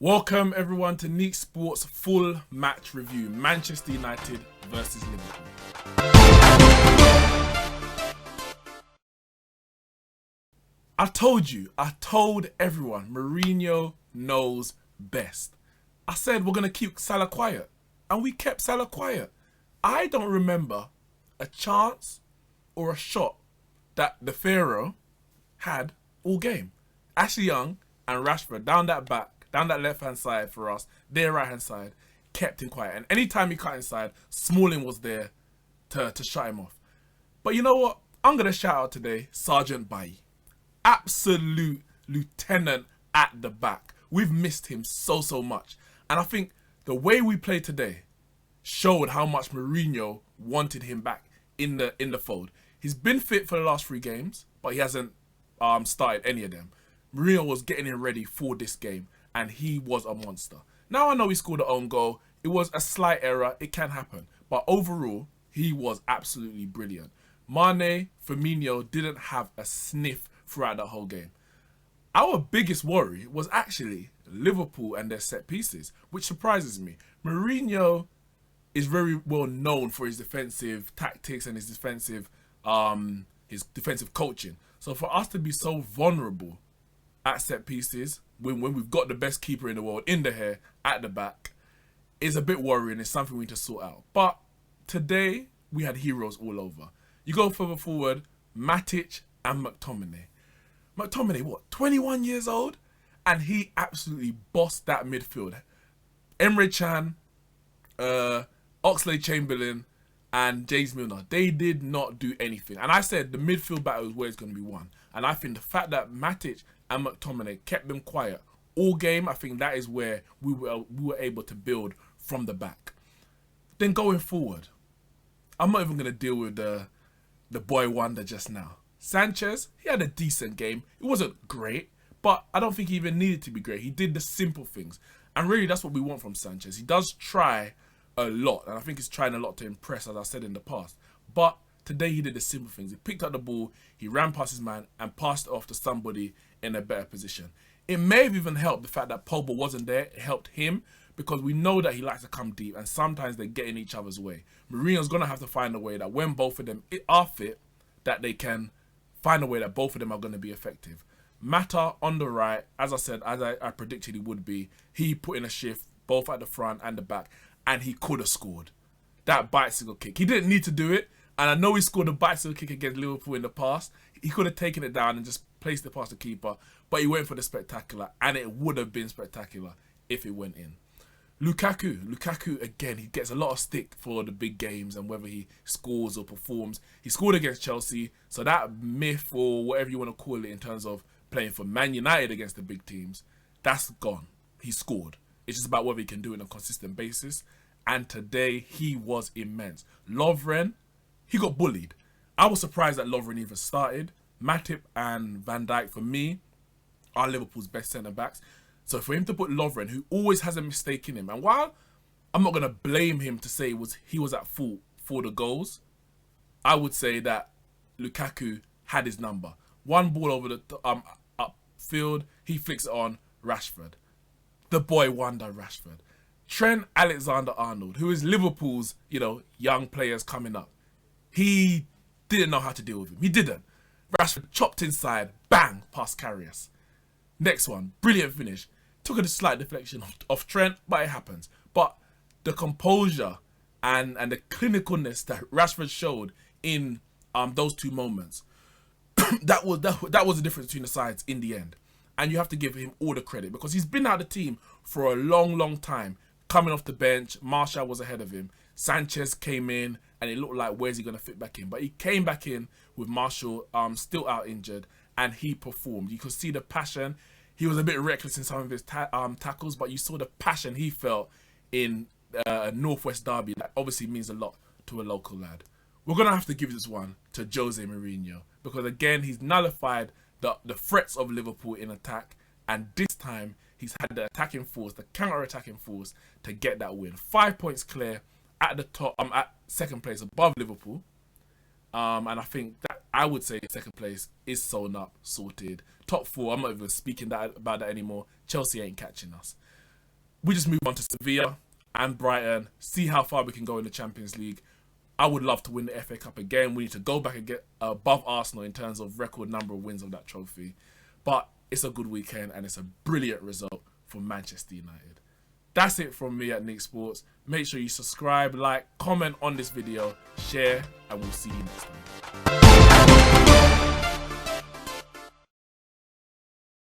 Welcome everyone to Neeks Sports full match review. Manchester United versus Liverpool. I told everyone, Mourinho knows best. I said we're going to keep Salah quiet, and we kept Salah quiet. I don't remember a chance or a shot that the Pharaoh had all game. Ashley Young and Rashford down that left-hand side for us, their right-hand side, kept him quiet. And anytime he cut inside, Smalling was there to shut him off. But you know what? I'm going to shout out today Sergeant Bailly. Absolute lieutenant at the back. We've missed him so much. And I think the way we played today showed how much Mourinho wanted him back in the fold. He's been fit for the last 3 games, but he hasn't started any of them. Mourinho was getting him ready for this game, and he was a monster. Now I know he scored an own goal. It was a slight error. It can happen. But overall, he was absolutely brilliant. Mane, Firmino didn't have a sniff throughout the whole game. Our biggest worry was actually Liverpool and their set pieces, which surprises me. Mourinho is very well known for his defensive tactics and his defensive coaching. So for us to be so vulnerable at set pieces when we've got the best keeper in the world in the hair at the back is a bit worrying. It's something we need to sort out. But today we had heroes all over. You go further forward, Matic and McTominay. McTominay, what, 21 years old? And he absolutely bossed that midfield. Emre Can, Oxlade-Chamberlain, and James Milner, they did not do anything. And I said the midfield battle is where it's going to be won. And I think the fact that Matic and McTominay kept them quiet all game, I think that is where we were able to build from the back. Then going forward, I'm not even going to deal with the boy wonder just now. Sanchez, he had a decent game. It wasn't great, but I don't think he even needed to be great. He did the simple things. And really, that's what we want from Sanchez. He does try a lot, and I think he's trying a lot to impress, as I said in the past. But today he did the simple things. He picked up the ball, he ran past his man, and passed it off to somebody in a better position. It may have even helped the fact that Pogba wasn't there. It helped him because we know that he likes to come deep, and sometimes they get in each other's way. Mourinho's going to have to find a way that when both of them are fit, that they can find a way that both of them are going to be effective. Mata on the right, as I said, as I predicted he would be, he put in a shift both at the front and the back, and he could have scored. That bicycle kick. He didn't need to do it, and I know he scored a bicycle kick against Liverpool in the past. He could have taken it down and just placed it past the keeper, but he went for the spectacular, and it would have been spectacular if it went in. Lukaku again, he gets a lot of stick for the big games and whether he scores or performs. He scored against Chelsea, so that myth or whatever you want to call it in terms of playing for Man United against the big teams, that's gone. He scored. It's just about whether he can do it on a consistent basis, and today he was immense. Lovren, he got bullied. I was surprised that Lovren even started. Matip and Van Dijk, for me, are Liverpool's best centre-backs. So for him to put Lovren, who always has a mistake in him, and while I'm not going to blame him to say he was at fault for the goals, I would say that Lukaku had his number. One ball over the upfield, he flicks it on Rashford. The boy wonder Rashford. Trent Alexander-Arnold, who is Liverpool's, young players coming up. He didn't know how to deal with him. He didn't. Rashford chopped inside, bang, past Karius. Next one, brilliant finish. Took a slight deflection off Trent, but it happens. But the composure and the clinicalness that Rashford showed in those 2 moments, that was the difference between the sides in the end. And you have to give him all the credit because he's been out of the team for a long time. Coming off the bench, Martial was ahead of him. Sanchez came in, and it looked like where's he going to fit back in? But he came back in with Martial still out injured, and he performed. You could see the passion. He was a bit reckless in some of his tackles, but you saw the passion he felt in a Northwest derby. That obviously means a lot to a local lad. We're going to have to give this one to Jose Mourinho because, again, he's nullified the threats of Liverpool in attack, and this time he's had the attacking force, the counter-attacking force to get that win. 5 points clear at the top, at second place above Liverpool. And I think that I would say second place is sewn up, sorted. Top 4, I'm not even speaking about that anymore. Chelsea ain't catching us. we just move on to Sevilla and Brighton, see how far we can go in the Champions League. I would love to win the FA Cup again. We need to go back and get above Arsenal in terms of record number of wins of that trophy. But it's a good weekend and it's a brilliant result for Manchester United. That's it from me at Neeks Sports. Make sure you subscribe, like, comment on this video, share, and we'll see you next time.